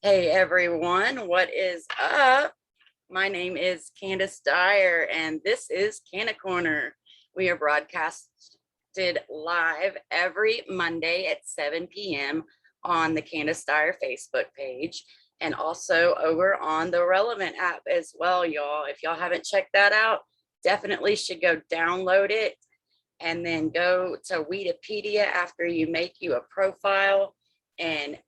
Hey everyone, what is up? My name is Candis Dyer and this is Canna Corner. We are broadcasted live every Monday at 7 p.m. on the Candis Dyer Facebook page and also over on the Relevant app as well, y'all. If y'all haven't checked that out, definitely should go download it and then go to Wikipedia after you make you a profile. And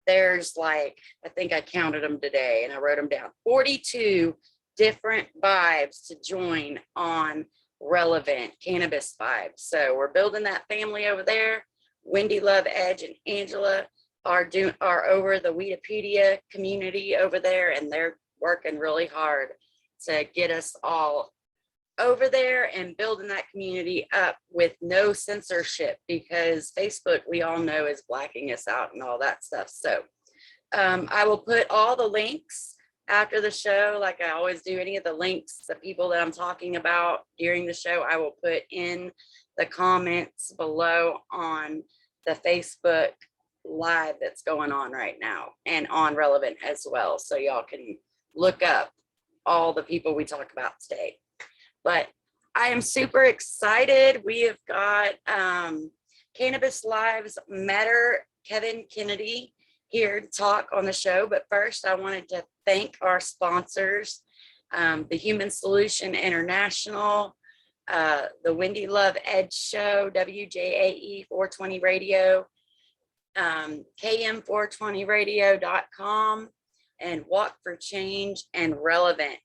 there's like, I think I counted them today and I wrote them down, 42 different vibes to join on Relevant Cannabis Vibes. So we're building that family over there. Wendy, Love, Edge, and Angela are over the Wikipedia community over there, and they're working really hard to get us all over there and building that community up with no censorship, because Facebook, we all know, is blacking us out and all that stuff. So I will put all the links after the show, like I always do. Any of the links, the people that I'm talking about during the show, I will put in the comments below on the Facebook live that's going on right now and on Relevant as well. So y'all can look up all the people we talk about today. But I am super excited. We have got Cannabis Lives Matter, Kevin Kennedy, here to talk on the show. But first, I wanted to thank our sponsors, the Human Solution International, the Wendy Love Edge Show, WJAE 420 Radio, KM420radio.com, and Walk for Change and Relevant.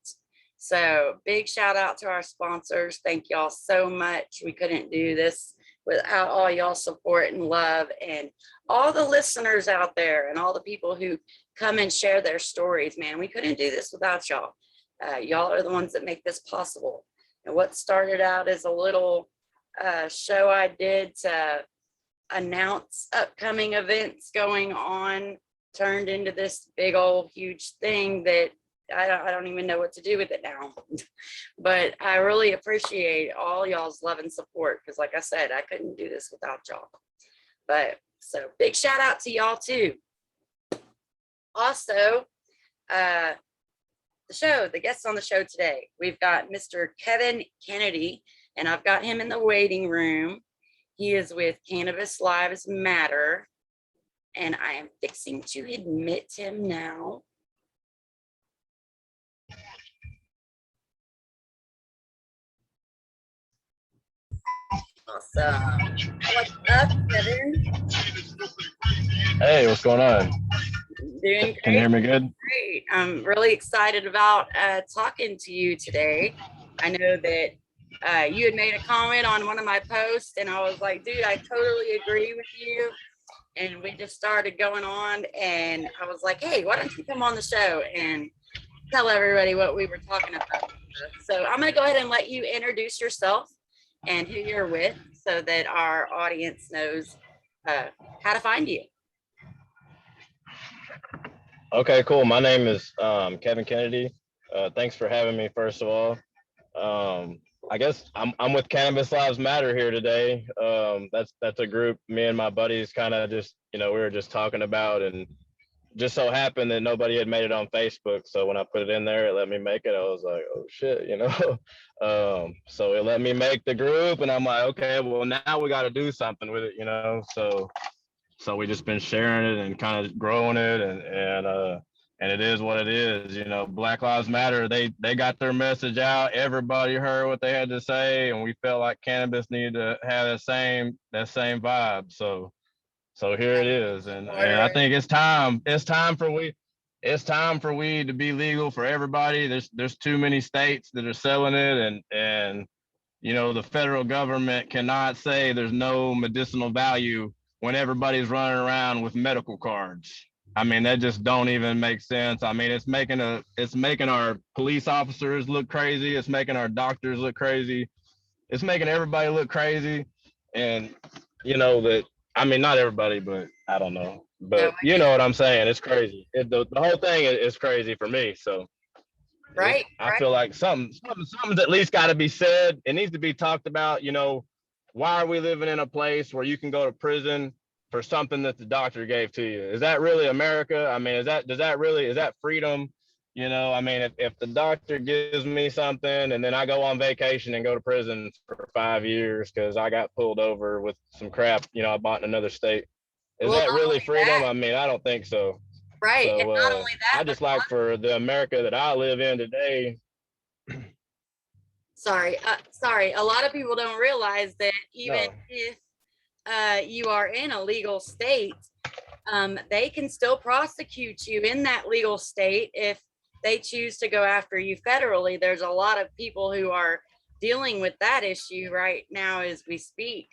So big shout out to our sponsors. Thank y'all so much. We couldn't do this without all y'all support and love, and all the listeners out there and all the people who come and share their stories. Man, we couldn't do this without y'all. Y'all are the ones that make this possible. And what started out as a little show I did to announce upcoming events going on turned into this big old huge thing that I don't even know what to do with it now. But I really appreciate all y'all's love and support, because like I said, I couldn't do this without y'all. But so big shout out to y'all too. Also, the guests on the show today, we've got Mr. Kevin Kennedy, and I've got him in the waiting room. He is with Cannabis Lives Matter, and I am fixing to admit him now. Awesome. What's up, Kevin? Hey, what's going on? Doing great. Can you hear me good? Great. I'm really excited about talking to you today. I know that you had made a comment on one of my posts, and I was like, dude, I totally agree with you. And we just started going on, and I was like, hey, why don't you come on the show and tell everybody what we were talking about. So I'm going to go ahead and let you introduce yourself and who you're with, so that our audience knows how to find you. Okay, cool. My name is Kevin Kennedy. Thanks for having me, first of all. I guess I'm with Cannabis Lives Matter here today. That's a group me and my buddies kind of just, we were just talking about, and just so happened that nobody had made it on Facebook. So when I put it in there, it let me make it. I was like, oh shit, so it let me make the group, and I'm like, okay, well now we got to do something with it, so we just been sharing it and kind of growing it, and it is what it is. Black Lives Matter, they got their message out, everybody heard what they had to say, and we felt like cannabis needed to have that same vibe. So here it is, and I think it's time for weed to be legal for everybody. There's too many states that are selling it, and the federal government cannot say there's no medicinal value when everybody's running around with medical cards. I mean, that just don't even make sense. I mean, it's making our police officers look crazy. It's making our doctors look crazy. It's making everybody look crazy, and that. I mean, not everybody, but I don't know. But you know what I'm saying? It's crazy. The whole thing is crazy for me. So right. I feel like something's at least got to be said. It needs to be talked about. Why are we living in a place where you can go to prison for something that the doctor gave to you. Is that really America? I mean, is that freedom? I mean, if the doctor gives me something and then I go on vacation and go to prison for 5 years because I got pulled over with some crap, I bought in another state. Is Well, that not really only freedom? that, I mean, I don't think so. right. And So not only I that, but just like for the America that I live in today. sorry, a lot of people don't realize that even No, if you are in a legal state, they can still prosecute you in that legal state if they choose to go after you federally. There's a lot of people who are dealing with that issue right now as we speak.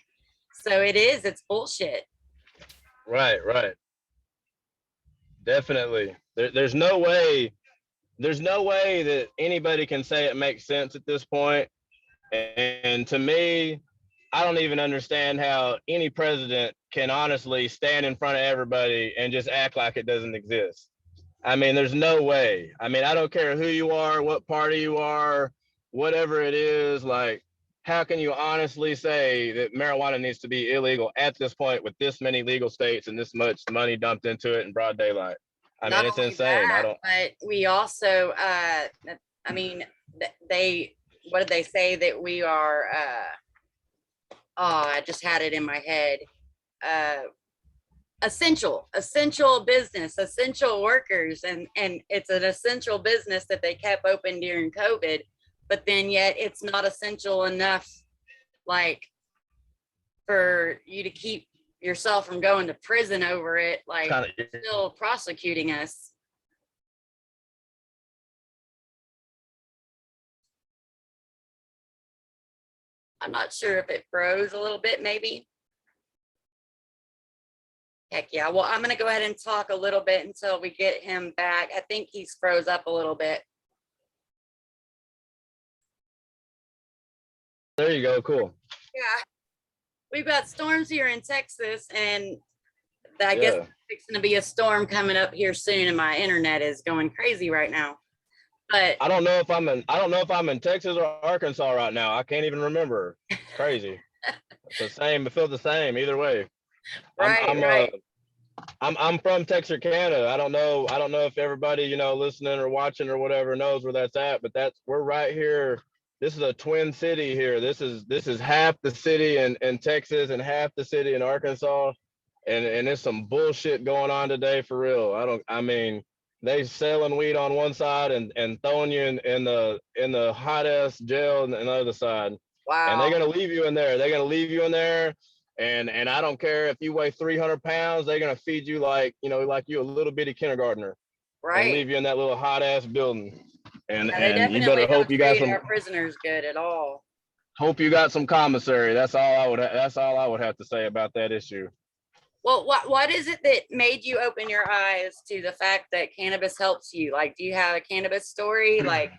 So it's bullshit. right, definitely. There's no way that anybody can say it makes sense at this point. And to me, I don't even understand how any president can honestly stand in front of everybody and just act like it doesn't exist. I mean, there's no way. I mean, I don't care who you are, what party you are, whatever it is. Like, how can you honestly say that marijuana needs to be illegal at this point with this many legal states and this much money dumped into it in broad daylight? I mean, Not it's only insane. I that, don't. but we also, I mean, they, what did they say that we are, oh, I just had it in my head. Uh, essential business, essential workers. And it's an essential business that they kept open during COVID, but then yet it's not essential enough, like, for you to keep yourself from going to prison over it, like Kind of. still prosecuting us. I'm not sure if it froze a little bit, maybe. Heck yeah. Well, I'm going to go ahead and talk a little bit until we get him back. I think he's froze up a little bit. There you go. Cool. Yeah. We've got storms here in Texas, and I guess Yeah. it's going to be a storm coming up here soon, and my internet is going crazy right now. But I don't know if I'm in Texas or Arkansas right now. I can't even remember. It's crazy. It's the same. It feels the same either way. I'm right, I'm uh right. I'm from Texarkana. I don't know if everybody, listening or watching or whatever knows where that's at, but we're right here. This is a twin city here. This is half the city in Texas and half the city in Arkansas. And there's some bullshit going on today for real. I mean, they selling weed on one side and throwing you in the hot ass jail on the other side. And they're Wow. gonna leave you in there. They're gonna leave you in there. And I don't care if you weigh 300 pounds, they're gonna feed you like you a little bitty kindergartner and Right. leave you in that little hot ass building. And Yeah, they and you definitely better don't hope you got treat some our prisoners good at all. commissary. That's all I would have to say about that issue. Well, what is it that made you open your eyes to the fact that cannabis helps you? Like, do you have a cannabis story? Like,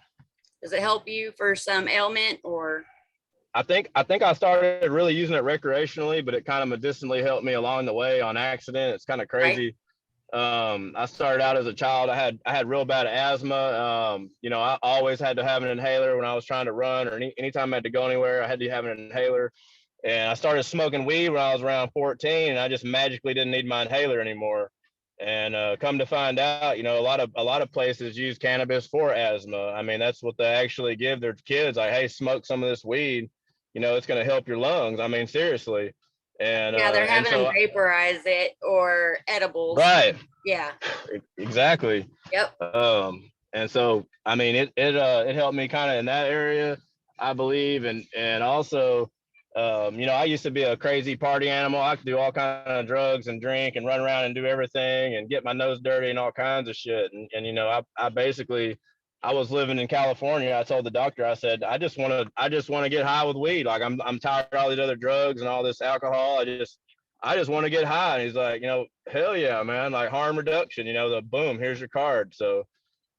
does it help you for some ailment or? I think I started really using it recreationally, but it kind of medicinally helped me along the way on accident. It's kind of Right. crazy. I started out as a child. I had real bad asthma. I always had to have an inhaler when I was trying to run or anytime I had to go anywhere, I had to have an inhaler. And I started smoking weed when I was around 14, and I just magically didn't need my inhaler anymore. And come to find out, a lot of places use cannabis for asthma. I mean, that's what they actually give their kids. Like, hey, smoke some of this weed. It's going to help your lungs. I mean, seriously. And Yeah, they're and having them so vaporize it or edibles. right, Yeah. exactly. Yep. And so I mean, it helped me kind of in that area, I believe, and also, I used to be a crazy party animal. I could do all kinds of drugs and drink and run around and do everything and get my nose dirty and all kinds of shit. And I basically, I was living in California. I told the doctor, I said, I just want to get high with weed. Like I'm tired of all these other drugs and all this alcohol. I just want to get high. And he's like, hell yeah, man. Like harm reduction, the boom, here's your card. So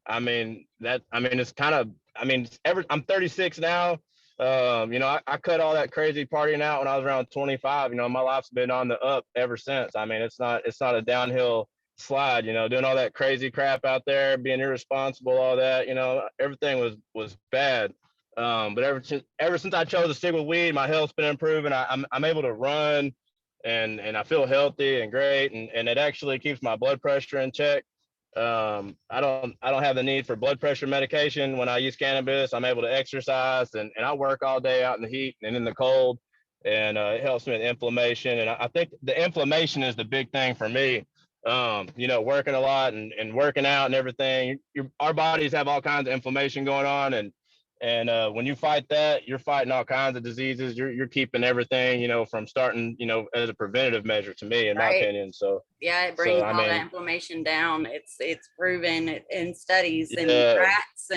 it's kind of, I'm 36 now. I cut all that crazy partying out when I was around 25. My life's been on the up ever since. I mean, it's not a downhill slide, doing all that crazy crap out there, being irresponsible, all that, everything was bad. But ever since I chose to stick with weed, my health's been improving. I'm able to run. and I feel healthy and great, and it actually keeps my blood pressure in check. I don't have the need for blood pressure medication when I use cannabis. I'm able to exercise, and I work all day out in the heat and in the cold, and it helps me with inflammation. And I think the inflammation is the big thing for me. Working a lot and working out and everything. Our bodies have all kinds of inflammation going on, and when you fight that, you're fighting all kinds of diseases. You're keeping everything, from starting, as a preventative measure to me, in my Right. opinion. So Yeah, it so brings I all that mean, inflammation down. It's proven in studies in yeah, rats,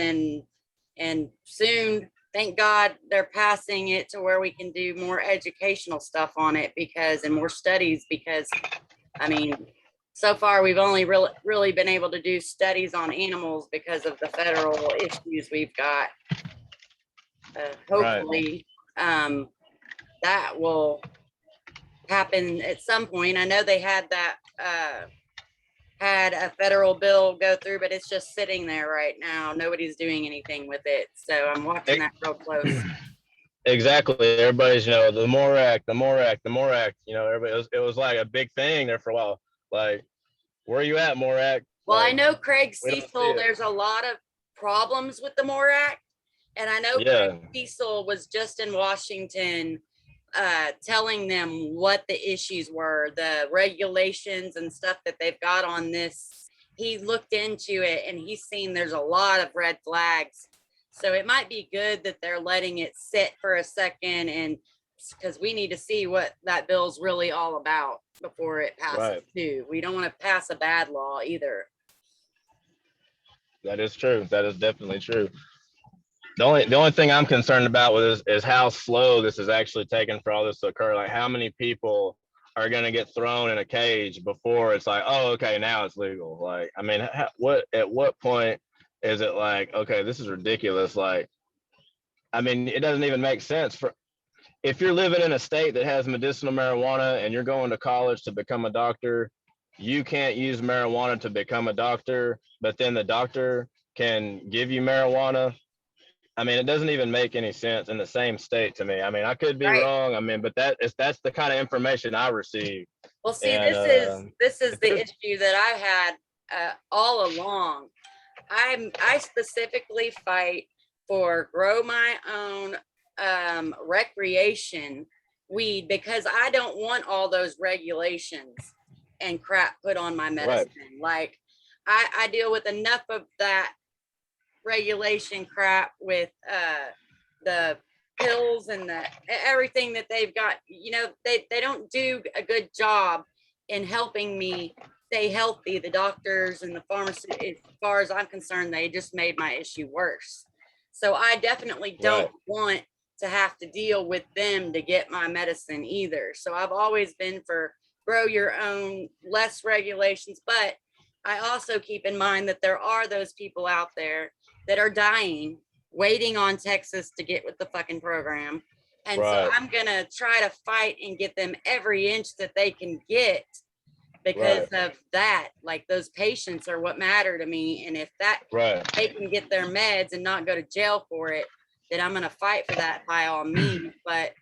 and soon, thank God, they're passing it to where we can do more educational stuff on it, and more studies, because I mean, so far we've only really been able to do studies on animals because of the federal issues we've got. right. Hopefully, that will happen at some point. I know they had that had a federal bill go through, but it's just sitting there right now. Nobody's doing anything with it. So I'm watching that real close. Exactly. Everybody's, the more act, the more act, the more act. Everybody. It was like a big thing there for a while. Like, where are you at, more act? Well, I Like, know Craig we don't see Cecil, it. there's a lot of problems with the MORE Act. And I know Craig Yeah. Cecil was just in Washington telling them what the issues were, the regulations and stuff that they've got on this. He looked into it and he's seen there's a lot of red flags. So it might be good that they're letting it sit for a second, and because we need to see what that bill's really all about before it passes Right. too. We don't want to pass a bad law either. That is true. That is definitely true. The only thing I'm concerned about with is how slow this is actually taking for all this to occur. Like, how many people are going to get thrown in a cage before it's like, oh, okay, now it's legal. Like, I mean, at what point is it like, okay, this is ridiculous? Like, I mean, it doesn't even make sense. For if you're living in a state that has medicinal marijuana and you're going to college to become a doctor, you can't use marijuana to become a doctor, but then the doctor can give you marijuana. I mean, it doesn't even make any sense in the same state to me. I mean, I could be Right. wrong. I mean, but that's the kind of information I receive. Well, see, And this is if the there's issue that I've had all along. I specifically fight for grow my own recreation weed, because I don't want all those regulations and crap put on my right, medicine. Like, I deal with enough of that regulation crap with the pills and everything that they've got. They don't do a good job in helping me stay healthy. The doctors and the pharmacy, as far as I'm concerned, they just made my issue worse. So I definitely don't right, want to have to deal with them to get my medicine either. So I've always been for grow your own, less regulations. But I also keep in mind that there are those people out there that are dying, waiting on Texas to get with the fucking program. And so right, I'm going to try to fight and get them every inch that they can get, because right, of that. Like, those patients are what matter to me. And if that right. they can get their meds and not go to jail for it, then I'm going to fight for that by all means. But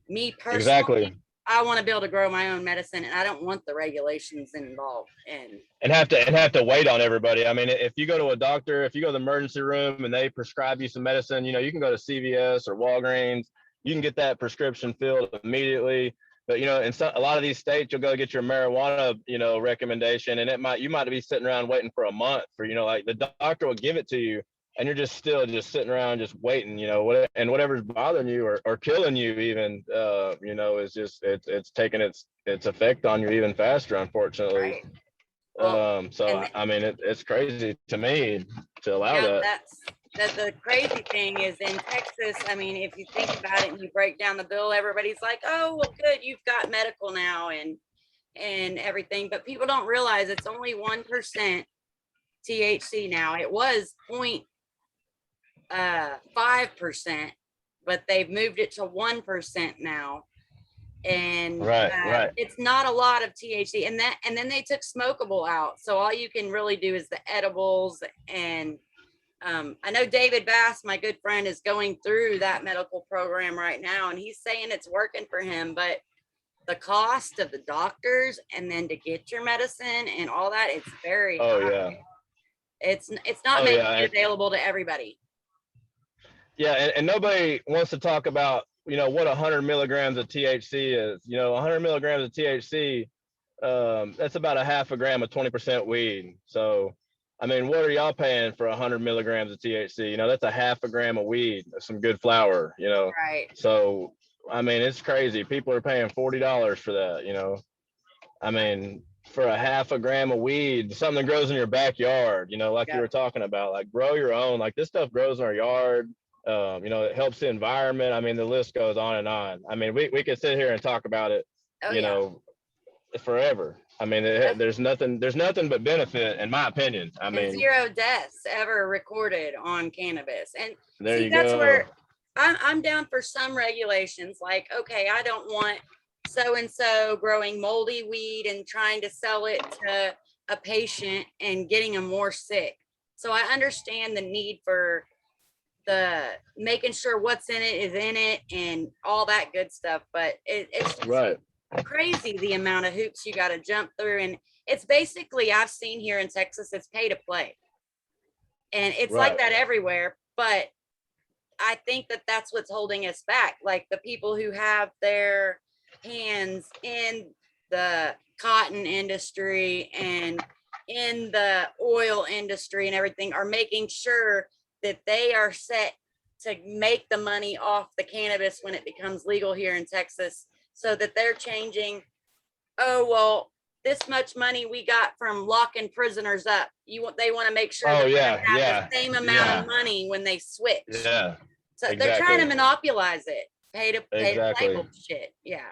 me personally, Exactly. I want to be able to grow my own medicine, and I don't want the regulations involved. And have to wait on everybody. I mean, if you go to a doctor, if you go to the emergency room and they prescribe you some medicine, you can go to CVS or Walgreens. You can get that prescription filled immediately. But in a lot of these states, you'll go get your marijuana, recommendation, and you might be sitting around waiting for a month for, like, the doctor will give it to you, and you're just still just sitting around just waiting, and whatever's bothering you or killing you even, is just it's taking its effect on you even faster, unfortunately. Right. Well, So and I mean, it's crazy to me to allow yeah, that. that the crazy thing is, in Texas, I mean, if you think about it and you break down the bill, everybody's like, oh, well, good, you've got medical now and everything. But people don't realize it's only 1% THC now. It was 0.5%, but they've moved it to 1% now. And Right, right, it's not a lot of THC. And then they took smokable out, so all you can really do is the edibles. And I know David Bass, my good friend, is going through that medical program right now, and he's saying it's working for him. But the cost of the doctors and then to get your medicine and all that, it's very Oh high. yeah. It's not Oh making yeah. it available to everybody. Yeah, and nobody wants to talk about, what 100 milligrams of THC is. 100 milligrams of THC, that's about a half a gram of 20% weed. So, I mean, what are y'all paying for 100 milligrams of THC? That's a half a gram of weed, some good flower. Right. So, I mean, it's crazy. People are paying $40 for that. I mean, for a half a gram of weed, something that grows in your backyard, like you Yep. were talking about, like grow your own. Like this stuff grows in our yard. It helps the environment. I mean, the list goes on and on. I mean, we could sit here and talk about it, Oh you yeah. know, forever. I mean, there's nothing but benefit, in my opinion. I And mean, 0 deaths ever recorded on cannabis. And there see, you that's go. where I'm down for some regulations. Like, okay, I don't want so and so growing moldy weed and trying to sell it to a patient and getting them more sick. So I understand the need for the making sure what's in it is in it and all that good stuff. But it's just Right. crazy the amount of hoops you got to jump through. And it's basically, I've seen here in Texas, it's pay to play. And it's like Right. that everywhere. But I think that that's what's holding us back. Like the people who have their hands in the cotton industry and in the oil industry and everything are making sure that they are set to make the money off the cannabis when it becomes legal here in Texas, so that they're changing. Oh, well, this much money we got from locking prisoners up. They want to make sure Oh that they're yeah, going to have yeah, the same amount yeah, of money when they switch. yeah. So they're trying to Exactly. monopolize it. Pay to play Exactly. bullshit. Yeah.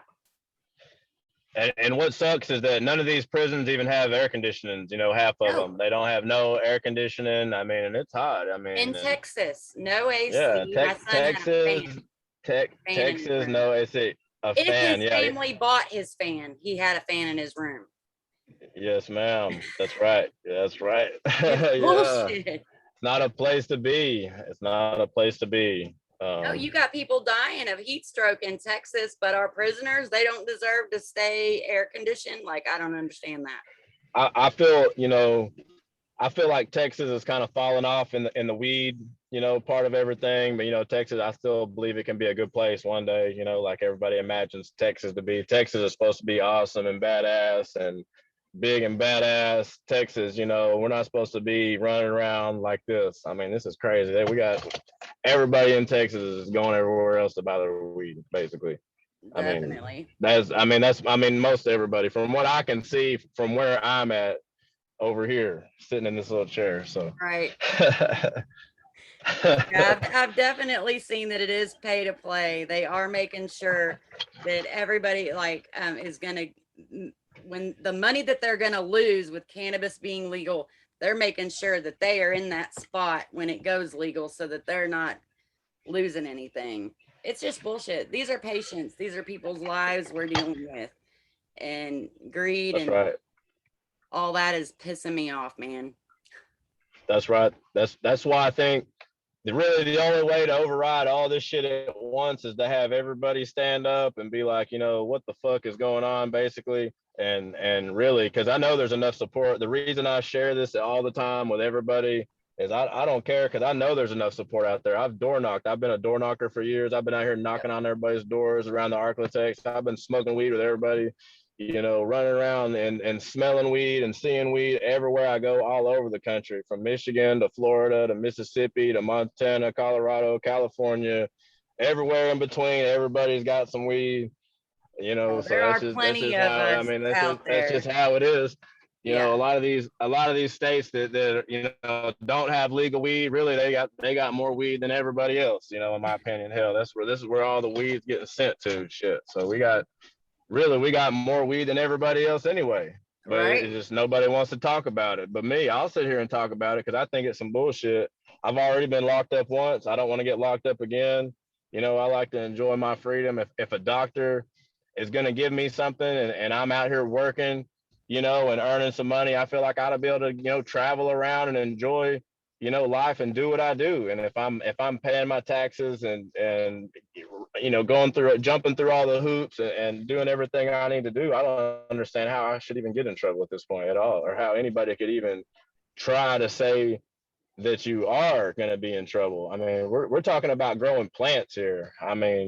And what sucks is that none of these prisons even have air conditioning. Half of No. them, they don't have no air conditioning. I mean, and it's hot. I In mean, and Texas, no yeah, AC. My son had a fan in his Texas, room. no AC, a If fan. his Yeah, family bought his fan, he had a fan in his room. yes, ma'am. That's right. That's right. It's Yeah, bullshit. it's not a place to be. It's not a place to be. No, you got people dying of heat stroke in Texas, but our prisoners, they don't deserve to stay air conditioned. Like, I don't understand that. I feel, I feel like Texas is kind of falling off in the weed, part of everything. But Texas, I still believe it can be a good place one day. Like everybody imagines Texas to be. Texas is supposed to be awesome and badass and big and badass. Texas, we're not supposed to be running around like this. I mean, this is crazy. We got everybody in Texas is going everywhere else to buy their weed, basically. Definitely. Most everybody, from what I can see from where I'm at over here, sitting in this little chair. So Right. Yeah, I've definitely seen that it is pay to play. They are making sure that everybody is gonna, when the money that they're gonna lose with cannabis being legal, they're making sure that they are in that spot when it goes legal, so that they're not losing anything. It's just bullshit. These are patients. These are people's lives we're dealing with, and greed That's and right. all that is pissing me off, man. That's right. That's why I think the only way to override all this shit at once is to have everybody stand up and be like, what the fuck is going on, basically. And really, because I know there's enough support. The reason I share this all the time with everybody is I don't care, because I know there's enough support out there. I've door knocked. I've been a door knocker for years. I've been out here knocking on everybody's doors around the Arklatex. I've been smoking weed with everybody, running around and smelling weed and seeing weed everywhere I go, all over the country, from Michigan to Florida to Mississippi to Montana, Colorado, California, everywhere in between. Everybody's got some weed, Oh, so there that's are just plenty of how, I us mean, out that's just there. how it is. Yeah. A lot of these states that don't have legal weed, really they got more weed than everybody else, in my opinion. Hell, this is where all the weed's getting sent to, shit. So we got more weed than everybody else anyway. But Right. it's just nobody wants to talk about it. But me, I'll sit here and talk about it because I think it's some bullshit. I've already been locked up once. I don't want to get locked up again. I like to enjoy my freedom. If a doctor is going to give me something, and I'm out here working, and earning some money, I feel like I ought to be able to, travel around and enjoy, life and do what I do. And if I'm paying my taxes and jumping through all the hoops and doing everything I need to do. I don't understand how I should even get in trouble at this point at all, or how anybody could even try to say that you are going to be in trouble. I mean, we're talking about growing plants here. I mean,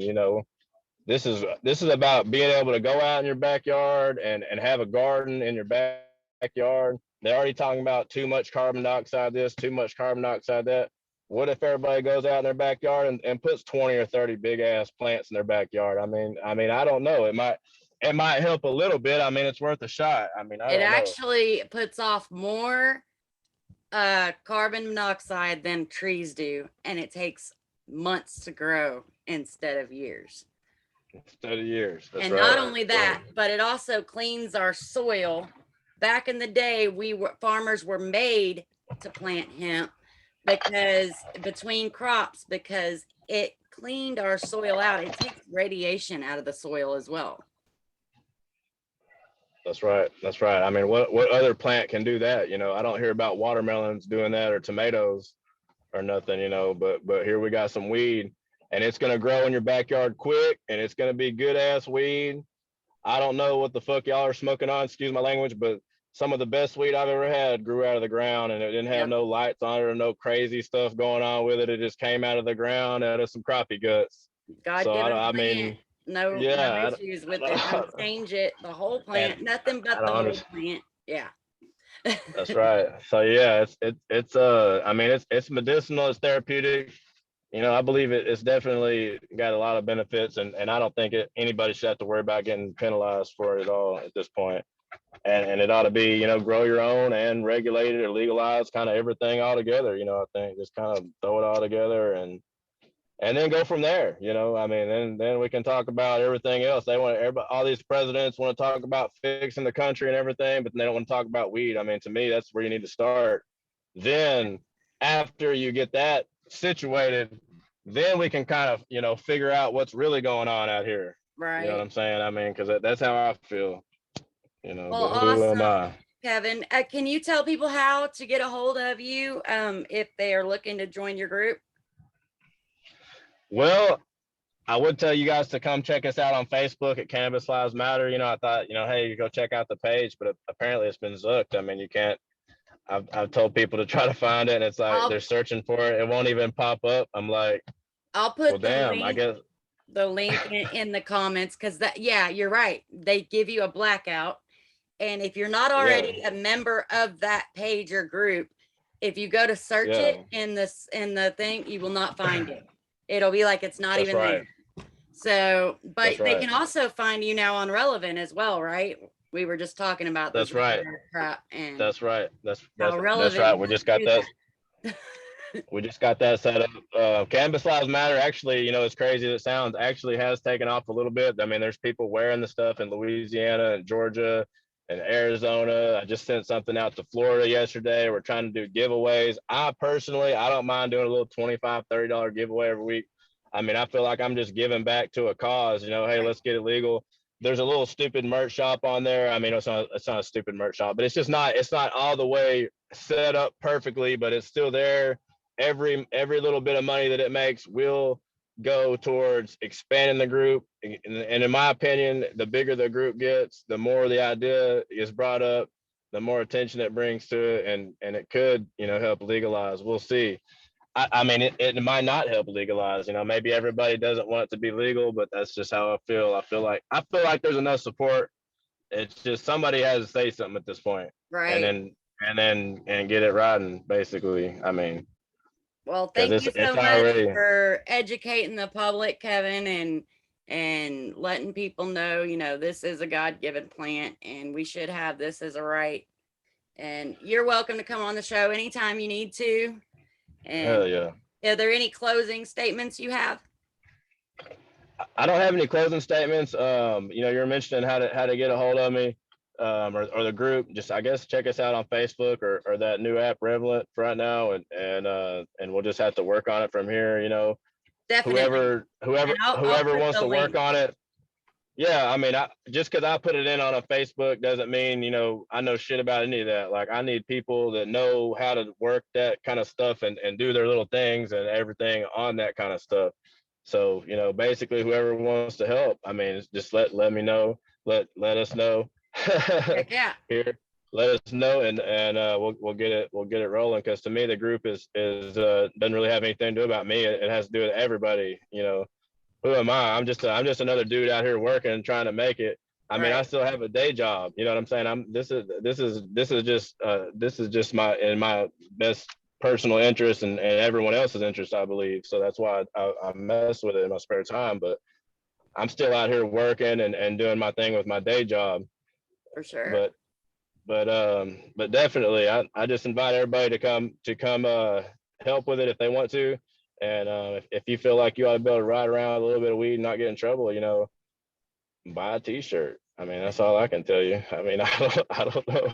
this is about being able to go out in your backyard and have a garden in your backyard. They're already talking about too much carbon dioxide this, too much carbon dioxide that. What if everybody goes out in their backyard and puts 20 or 30 big ass plants in their backyard? I mean, I don't know. It might help a little bit. I mean, it's worth a shot. I mean, I It don't know. actually puts off more carbon monoxide than trees do, and it takes months to grow instead of years. Instead of years. That's And right. not only that, but it also cleans our soil. Back in the day, farmers were made to plant hemp because between crops, because it cleaned our soil out. It takes radiation out of the soil as well. That's right. That's right. I mean, what other plant can do that? I don't hear about watermelons doing that or tomatoes or nothing, but here we got some weed, and it's gonna grow in your backyard quick, and it's gonna be good ass weed. I don't know what the fuck y'all are smoking on, excuse my language, but some of the best weed I've ever had grew out of the ground, and it didn't have Yep. no lights on it or no crazy stuff going on with it. It just came out of the ground out of some crappie guts. God given I plant, mean, no yeah, issues with it. Don't change it. The whole plant, nothing I but don't the whole understand. plant. Yeah. That's right. So yeah, it's I mean, it's medicinal, it's therapeutic. I believe it's definitely got a lot of benefits, and I don't think anybody should have to worry about getting penalized for it at all at this point. And it ought to be, grow your own and regulated or legalized, kind of everything all together. I think just kind of throw it all together and then go from there. I mean, then we can talk about everything else. All these presidents want to talk about fixing the country and everything, but they don't want to talk about weed. I mean, to me, that's where you need to start. Then after you get that situated, then we can kind of, figure out what's really going on out here. Right. You know what I'm saying? I mean, because that's how I feel. Well, But who am awesome, I? Kevin. Can you tell people how to get a hold of you if they are looking to join your group? Well, I would tell you guys to come check us out on Facebook at Cannabis Lives Matter. I thought, hey, you go check out the page, but apparently it's been zooked. I mean, you can't. I've told people to try to find it, and it's like they're searching for it. It won't even pop up. I'm like, I'll put well, damn. I guess the link in the comments, because yeah, you're right. They give you a blackout, and if you're not already a member of that page or group, if you go to search it in the thing, you will not find it. It'll be like it's not even there. So, but they can also find you now on Relevant as well, right? We were just talking about this. That's right. Crap, and that's right. That's relevant. right. We just got that. We just got that set up. Cannabis Lives Matter. Actually, as crazy as it sounds, actually has taken off a little bit. I mean, there's people wearing the stuff in Louisiana and Georgia and Arizona. I just sent something out to Florida yesterday. We're trying to do giveaways. I don't mind doing a little $25, $30 giveaway every week. I mean, I feel like I'm just giving back to a cause. Hey, let's get it legal. There's a little stupid merch shop on there. I mean, it's not a stupid merch shop, but it's not all the way set up perfectly, but it's still there. Every little bit of money that it makes will go towards expanding the group. And in my opinion, the bigger the group gets, the more the idea is brought up, the more attention it brings to it, and it could, help legalize. We'll see. I mean, it might not help legalize. Maybe everybody doesn't want it to be legal, but that's just how I feel. I feel like there's enough support. It's just somebody has to say something at this point, right? And get it riding. Basically, I mean. Well, thank you so much for educating the public, Kevin, and letting people know, this is a God-given plant and we should have this as a right. And you're welcome to come on the show anytime you need to. And hell yeah. Are there any closing statements you have? I don't have any closing statements. You're mentioning how to get a hold of me, or the group. Just, I guess, check us out on Facebook or that new app Relevant right now, and we'll just have to work on it from here. Definitely. Whoever wants to work on it. Yeah, I mean, just because I put it in on a Facebook doesn't mean, I know shit about any of that. Like, I need people that know how to work that kind of stuff and do their little things and everything on that kind of stuff. So, basically whoever wants to help, I mean, just let me know, let us know Heck yeah, here. Let us know, and we'll get it rolling. Because to me, the group is doesn't really have anything to do about me. It has to do with everybody. Who am I? I'm just another dude out here working and trying to make it. I mean, I right, still have a day job. You know what I'm saying? This is just my in my best personal interest and everyone else's interest, I believe. So that's why I mess with it in my spare time. But I'm still out here working and doing my thing with my day job. for sure. But but definitely, I just invite everybody to come help with it if they want to. And if you feel like you ought to be able to ride around with a little bit of weed and not get in trouble, buy a T-shirt. I mean, that's all I can tell you. I mean, I don't know.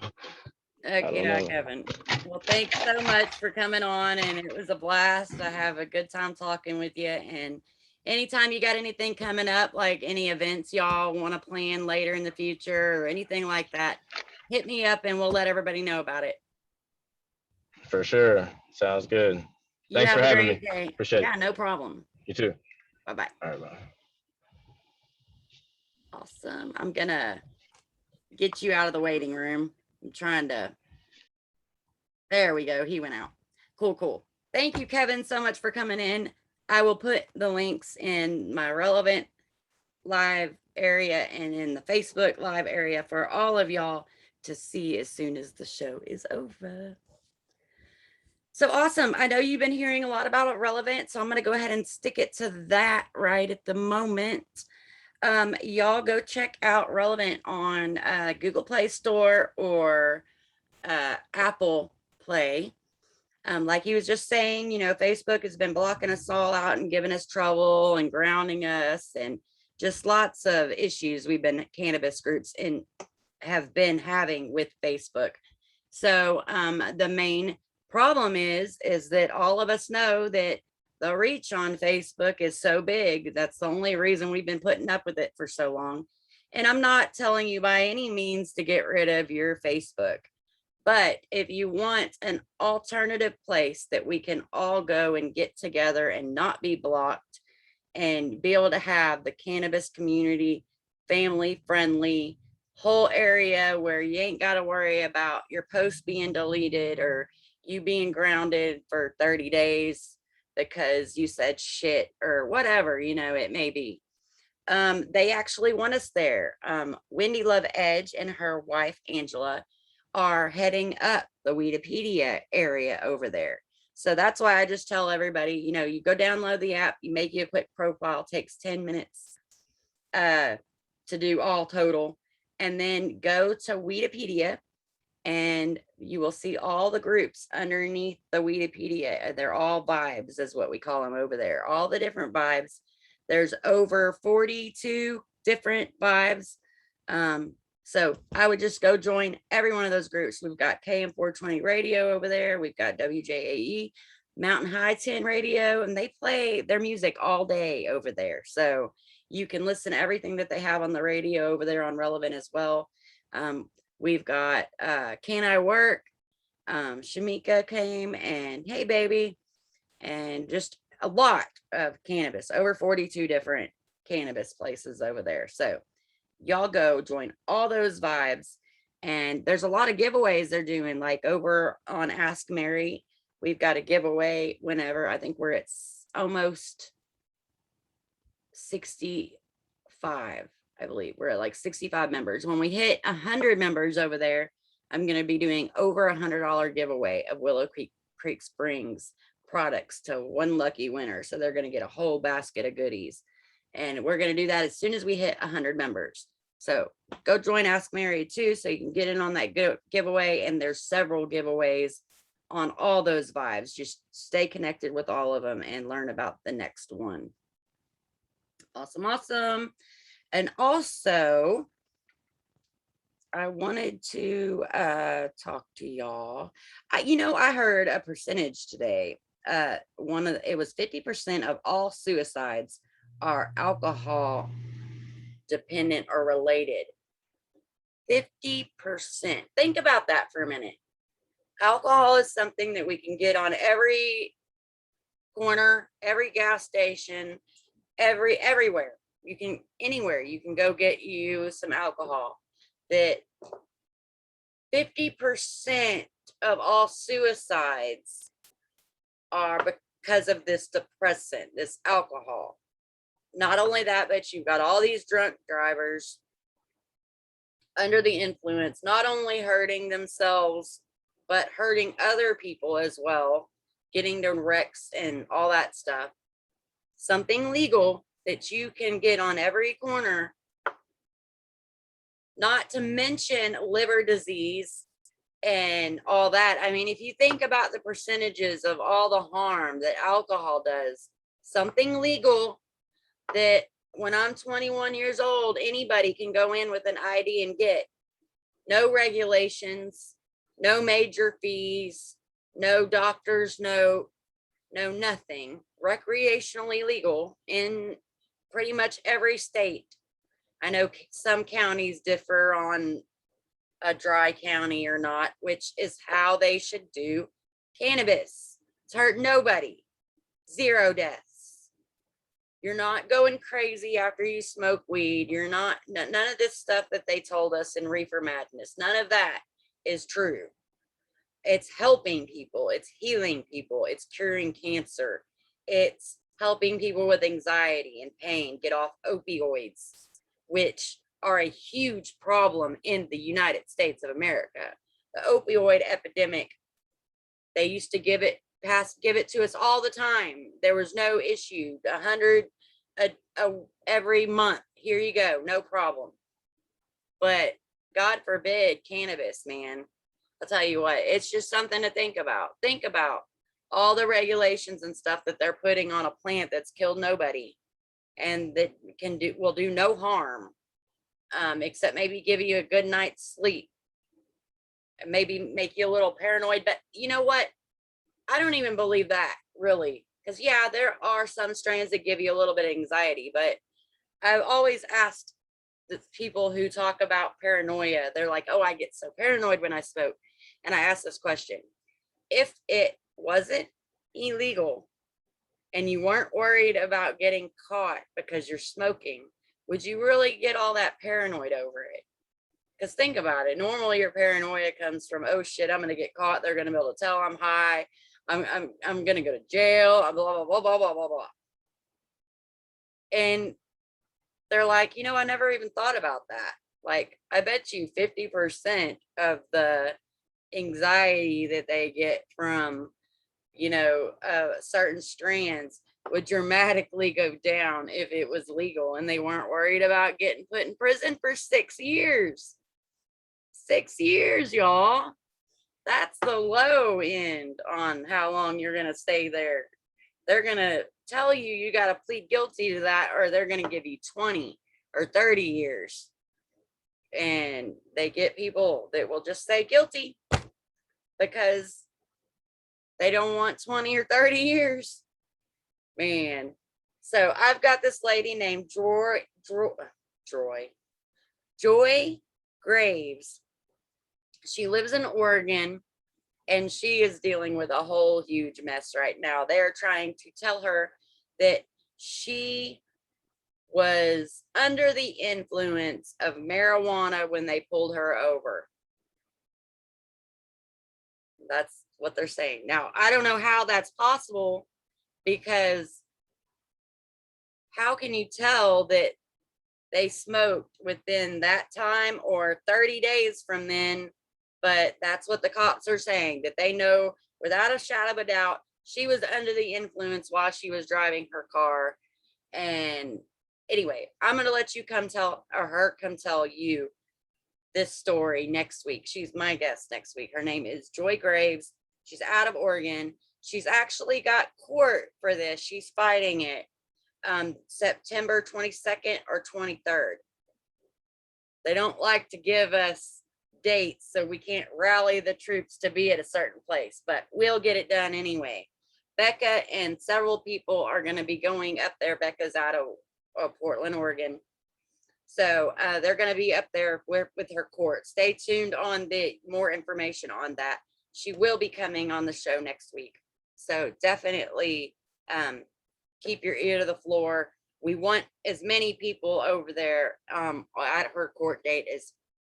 Heck I don't yeah, know. Kevin. Well, thanks so much for coming on, and it was a blast. I have a good time talking with you. And anytime you got anything coming up, like any events y'all want to plan later in the future or anything like that, hit me up and we'll let everybody know about it. For sure. Sounds good. You Thanks for have a having great me. day. Appreciate Yeah, it. no problem. You too. Bye bye. All right, bye. Awesome. I'm gonna get you out of the waiting room. I'm trying to. There we go. He went out. Cool, cool. Thank you, Kevin, so much for coming in. I will put the links in my relevant live area and in the Facebook live area for all of y'all to see as soon as the show is over. So awesome. I know you've been hearing a lot about Relevant, so I'm going to go ahead and stick it to that right at the moment. Y'all go check out Relevant on Google Play Store or Apple Play. Like he was just saying, Facebook has been blocking us all out and giving us trouble and grounding us and just lots of issues we've been cannabis groups and have been having with Facebook. So the main problem is that all of us know that the reach on Facebook is so big. That's the only reason we've been putting up with it for so long. And I'm not telling you by any means to get rid of your Facebook. But if you want an alternative place that we can all go and get together and not be blocked and be able to have the cannabis community family friendly whole area where you ain't got to worry about your post being deleted or you being grounded for 30 days because you said shit or whatever, it may be. They actually want us there. Wendy Love Edge and her wife, Angela, are heading up the Weedopedia area over there. So that's why I just tell everybody, you go download the app, you make you a quick profile, takes 10 minutes to do all total, and then go to Weedopedia and you will see all the groups underneath the Weedopedia. They're all vibes is what we call them over there. All the different vibes. There's over 42 different vibes. So I would just go join every one of those groups. We've got KM420 radio over there. We've got WJAE Mountain High 10 radio, and they play their music all day over there. So you can listen to everything that they have on the radio over there on Relevant as well. We've got Can I Work? Shamika came and Hey Baby, and just a lot of cannabis, over 42 different cannabis places over there. So y'all go join all those vibes. And there's a lot of giveaways they're doing, like over on Ask Mary. We've got a giveaway whenever. I think we're at almost 65. I believe we're at like 65 members. When we hit 100 members over there, I'm going to be doing over $100 giveaway of Willow Creek Springs products to one lucky winner. So they're going to get a whole basket of goodies. And we're going to do that as soon as we hit 100 members. So go join Ask Mary too, so you can get in on that giveaway. And there's several giveaways on all those vibes. Just stay connected with all of them and learn about the next one. Awesome, awesome. And also, I wanted to talk to y'all. I heard a percentage today. It was 50% of all suicides are alcohol dependent or related. 50%. Think about that for a minute. Alcohol is something that we can get on every corner, every gas station, everywhere. You can, anywhere you can go get you some alcohol. That 50% of all suicides are because of this depressant, this alcohol. Not only that, but you've got all these drunk drivers under the influence, not only hurting themselves, but hurting other people as well, getting to wrecks and all that stuff. Something legal that you can get on every corner, not to mention liver disease and all that. I mean, if you think about the percentages of all the harm that alcohol does, something legal that when I'm 21 years old, anybody can go in with an ID and get. No regulations, no major fees, no doctor's note, no nothing. Recreationally legal in pretty much every state. I know some counties differ on a dry county or not, which is how they should do cannabis. It's hurt nobody. 0 deaths. You're not going crazy after you smoke weed. You're not, none of this stuff that they told us in Reefer Madness. None of that is true. It's helping people. It's healing people. It's curing cancer. It's helping people with anxiety and pain get off opioids, which are a huge problem in the United States of America. The opioid epidemic, they used to give it to us all the time. There was no issue. 100 every month. Here you go, no problem. But God forbid cannabis, man. I'll tell you what, it's just something to think about. Think about all the regulations and stuff that they're putting on a plant that's killed nobody and that will do no harm, except maybe give you a good night's sleep and maybe make you a little paranoid. But you know what? I don't even believe that, really. Because, yeah, there are some strains that give you a little bit of anxiety. But I've always asked the people who talk about paranoia, they're like, oh, I get so paranoid when I smoke. And I ask this question: if it wasn't illegal and you weren't worried about getting caught because you're smoking, would you really get all that paranoid over it? Because think about it. Normally your paranoia comes from, oh shit, I'm going to get caught. They're going to be able to tell I'm high. I'm going to go to jail. Blah, blah, blah, blah, blah, blah, blah. And they're like, you know, I never even thought about that. Like, I bet you 50% of the anxiety that they get from, you know, certain strands would dramatically go down if it was legal and they weren't worried about getting put in prison for 6 years. 6 years, y'all. That's the low end on how long you're going to stay there. They're going to tell you you got to plead guilty to that, or they're going to give you 20 or 30 years. And they get people that will just say guilty because they don't want 20 or 30 years. Man. So I've got this lady named Joy Graves. She lives in Oregon and she is dealing with a whole huge mess right now. They're trying to tell her that she was under the influence of marijuana when they pulled her over. That's what they're saying. Now, I don't know how that's possible, because how can you tell that they smoked within that time or 30 days from then? But that's what the cops are saying, that they know without a shadow of a doubt she was under the influence while she was driving her car. And anyway, I'm going to let you come tell you this story next week. She's my guest next week. Her name is Joy Graves. She's out of Oregon. She's actually got court for this. She's fighting it September 22nd or 23rd. They don't like to give us dates, so we can't rally the troops to be at a certain place, but we'll get it done anyway. Becca and several people are going to be going up there. Becca's out of Portland, Oregon. So they're going to be up there with her court. Stay tuned on the more information on that. She will be coming on the show next week. So definitely keep your ear to the floor. we want as many people over there at her court date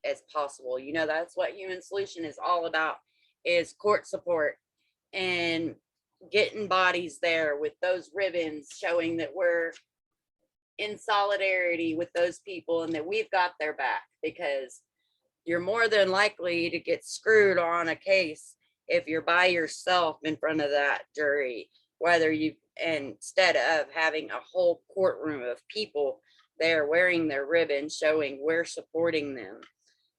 as possible. You know, that's what Human Solution is all about, is court support and getting bodies there with those ribbons showing that we're in solidarity with those people and that we've got their back, because you're more than likely to get screwed on a case if you're by yourself in front of that jury, whether you, instead of having a whole courtroom of people there wearing their ribbon showing we're supporting them.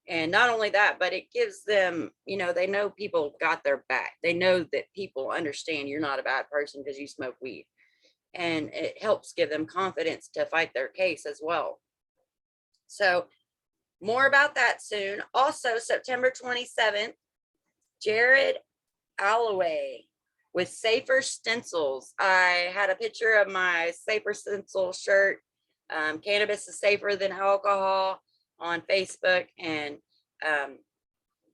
And not only that, but it gives them, you know, they know people got their back. They know that people understand you're not a bad person because you smoke weed. And it helps give them confidence to fight their case as well. So more about that soon. Also, September 27th, Jared Alloway with Safer Stencils. I had a picture of my Safer Stencil shirt. Cannabis is safer than alcohol on Facebook, and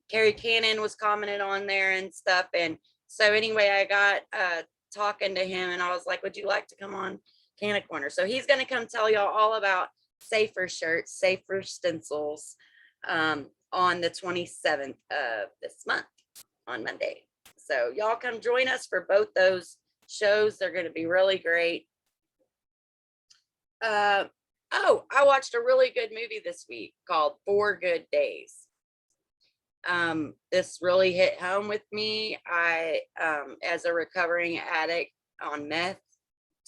Carrie Cannon was commenting on there and stuff. And so anyway, I got talking to him and I was like, would you like to come on Canna Corner? So he's going to come tell y'all all about safer shirts, safer stencils on the 27th of this month on Monday. So y'all come join us for both those shows. They're going to be really great. Oh, I watched a really good movie this week called 4 Good Days. This really hit home with me. I, as a recovering addict on meth,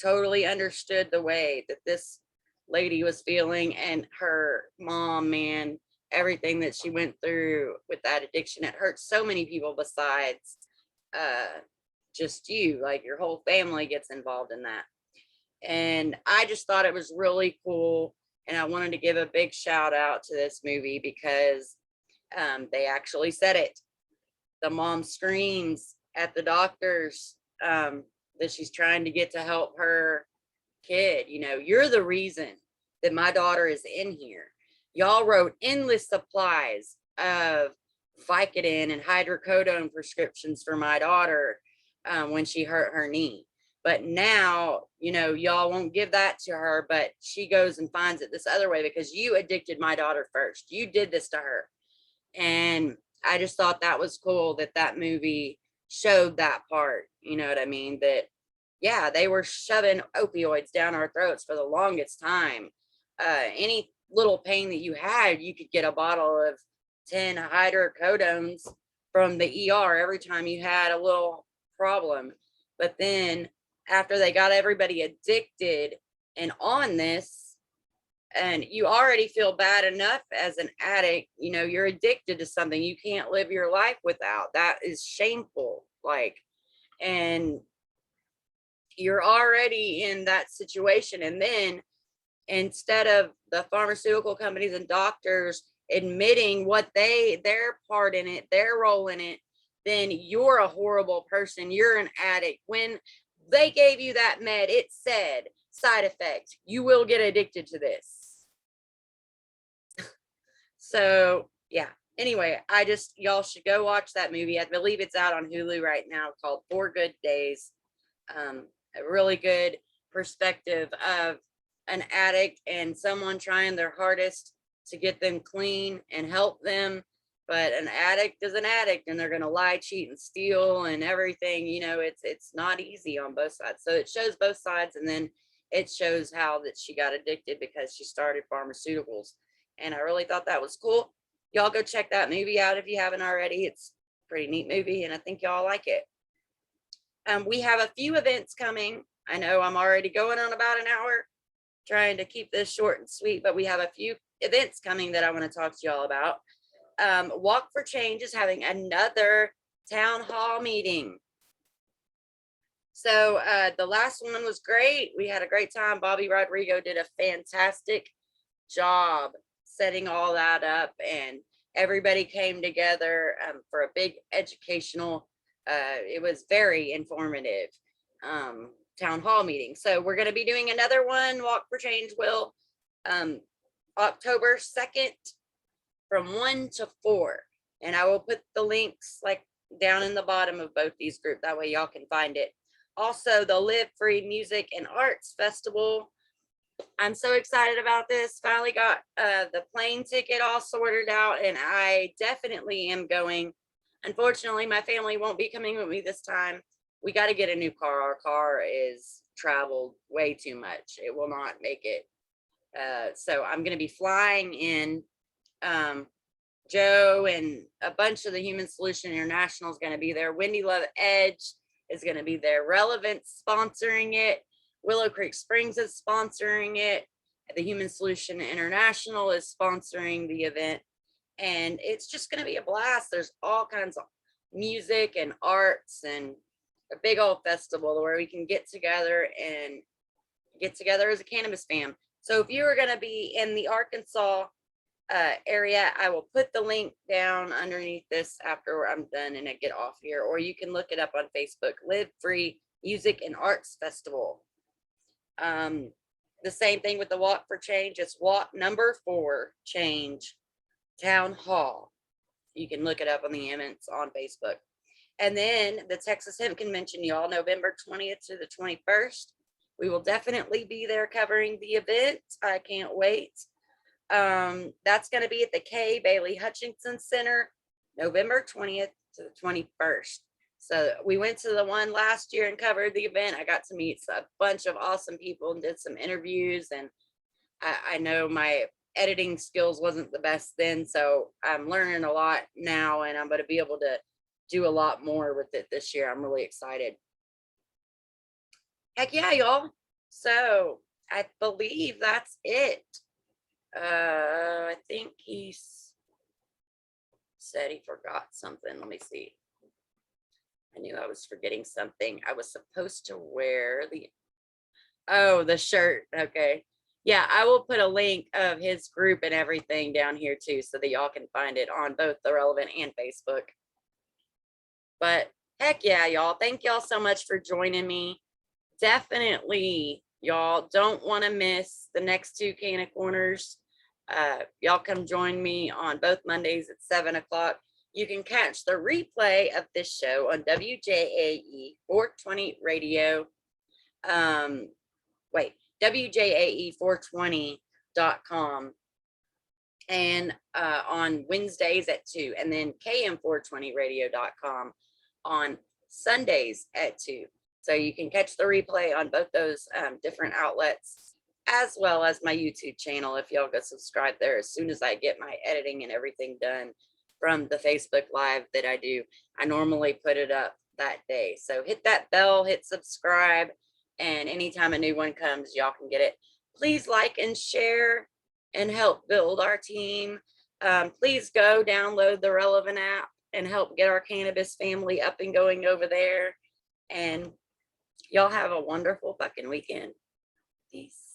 totally understood the way that this lady was feeling, and her mom, man, everything that she went through with that addiction. It hurts so many people besides just you, like your whole family gets involved in that. And I just thought it was really cool. And I wanted to give a big shout out to this movie because they actually said it. The mom screams at the doctors that she's trying to get to help her kid. You know, you're the reason that my daughter is in here. Y'all wrote endless supplies of Vicodin and hydrocodone prescriptions for my daughter when she hurt her knee. But now, you know, y'all won't give that to her, but she goes and finds it this other way because you addicted my daughter first. You did this to her. And I just thought that was cool that that movie showed that part. You know what I mean? That, yeah, they were shoving opioids down our throats for the longest time. Any little pain that you had, you could get a bottle of 10 hydrocodones from the ER every time you had a little problem. But then after they got everybody addicted and on this, and you already feel bad enough as an addict, you know, you're addicted to something you can't live your life without. That is shameful. Like, and you're already in that situation. And then instead of the pharmaceutical companies and doctors admitting what their part in it, their role in it, then you're a horrible person. You're an addict. When they gave you that med, it said side effect, you will get addicted to this. So yeah, anyway, y'all should go watch that movie. I believe it's out on Hulu right now, called 4 Good Days. A really good perspective of an addict and someone trying their hardest to get them clean and help them. But an addict is an addict, and they're going to lie, cheat, and steal and everything. You know, it's not easy on both sides. So it shows both sides, and then it shows how that she got addicted because she started pharmaceuticals. And I really thought that was cool. Y'all go check that movie out if you haven't already. It's a pretty neat movie, and I think y'all like it. We have a few events coming. I know I'm already going on about an hour, trying to keep this short and sweet, but we have a few events coming that I want to talk to y'all about. Walk for Change is having another town hall meeting. So the last one was great. We had a great time. Bobby Rodrigo did a fantastic job setting all that up, and everybody came together for a big educational, it was very informative town hall meeting. So we're going to be doing another one. Walk for Change will October 2nd from 1 to 4, and I will put the links like down in the bottom of both these groups, that way y'all can find it. Also, the Live Free Music and Arts Festival I'm so excited about this. Finally got the plane ticket all sorted out, and I definitely am going. Unfortunately, my family won't be coming with me this time. We got to get a new car. Our car is traveled way too much. It will not make it. So I'm going to be flying in. Joe and a bunch of the Human Solution International is going to be there. Wendy Love Edge is going to be there. Relevance sponsoring it. Willow Creek Springs is sponsoring it. The Human Solution International is sponsoring the event. And it's just going to be a blast. There's all kinds of music and arts and a big old festival where we can get together as a cannabis fam. So if you are going to be in the Arkansas area, I will put the link down underneath this after I'm done and I get off here, or you can look it up on Facebook. Live Free Music and Arts Festival. The same thing with the Walk for Change. It's walk number 4 change town hall. You can look it up on the events on Facebook. And then the Texas Hemp Convention, y'all, November 20th to the 21st. We will definitely be there covering the event. I can't wait. That's going to be at the K. Bailey Hutchinson Center, November 20th to the 21st. So we went to the one last year and covered the event. I got to meet a bunch of awesome people and did some interviews. And I know my editing skills wasn't the best then, so I'm learning a lot now, and I'm going to be able to do a lot more with it this year. I'm really excited. Heck yeah, y'all. So I believe that's it. I think he said he forgot something. Let me see. I knew I was forgetting something. I was supposed to wear the shirt. Okay. Yeah, I will put a link of his group and everything down here too, so that y'all can find it on both the Relevant and Facebook. But heck yeah, y'all. Thank y'all so much for joining me. Definitely, y'all don't want to miss the next 2 Canna Corners. Y'all come join me on both Mondays at 7 o'clock. You can catch the replay of this show on WJAE 420 radio. WJAE420.com and on Wednesdays at 2, and then KM420radio.com on Sundays at 2. So you can catch the replay on both those different outlets, as well as my YouTube channel if y'all go subscribe there. As soon as I get my editing and everything done from the Facebook Live that I do, I normally put it up that day. So hit that bell, hit subscribe, and anytime a new one comes, y'all can get it. Please like and share and help build our team. Please go download the Relevant app and help get our cannabis family up and going over there. And y'all have a wonderful fucking weekend. Peace.